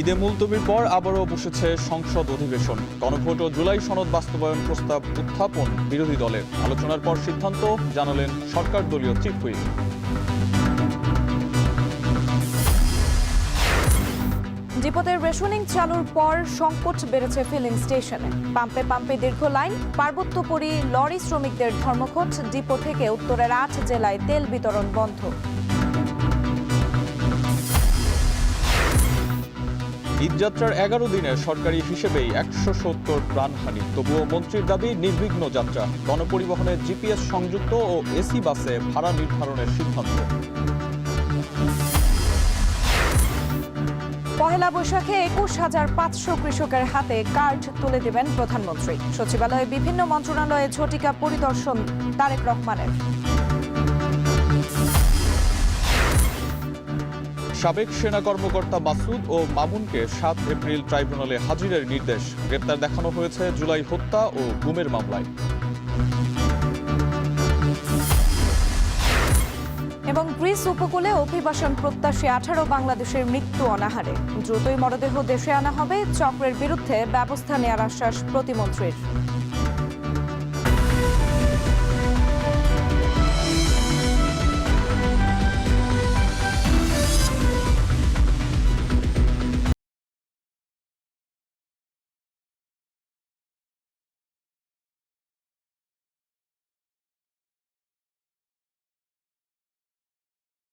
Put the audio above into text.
ঈদে মুলতবির পর আবারও বসেছে সংসদ অধিবেশন। গণভোট ও জুলাই সনদ বাস্তবায়ন প্রস্তাব উত্থাপন বিরোধী দলের। আলোচনার পর সিদ্ধান্ত জানালেন সরকার দলীয় চিফ হুইপ। ডিপোতে রেশনিং চালুর পর সংকট বেড়েছে ফিলিং স্টেশনে। পাম্পে পাম্পে দীর্ঘ লাইন। পার্বত্যপুরী লরি শ্রমিকদের ধর্মঘট। ডিপো থেকে উত্তরের ৮ জেলায় তেল বিতরণ বন্ধ। ঈদযাত্রার 11 দিনের সরকারি হিসেবেই 170 প্রাণহানি। তবুও মন্ত্রীর দাবি নির্বিঘ্ন যাত্রা। গণপরিবহনে জিপিএস সংযুক্ত ও এসি বাসে ভাড়া নির্ধারণের সিদ্ধান্ত। পহেলা বৈশাখে ২১,৫০০ কৃষকের হাতে কার্ড তুলে দেবেন প্রধানমন্ত্রী। সচিবালয়ে বিভিন্ন মন্ত্রণালয়ে ঝটিকা পরিদর্শন তারেক রহমানের। সাবেক সেনা কর্মকর্তা মাসুদ ও মামুনকে ৭ এপ্রিল ট্রাইব্যুনালে হাজিরের নির্দেশ। গ্রেপ্তার দেখানো হয়েছে জুলাই হত্যা ও গুমের মামলায়। এবং গ্রিস উপকূলে অভিবাসন প্রত্যাশী ১৮ বাংলাদেশের মৃত্যু অনাহারে। দ্রুতই মরদেহ দেশে আনা হবে। চক্রের বিরুদ্ধে ব্যবস্থা নেওয়ার আশ্বাস প্রতিমন্ত্রীর।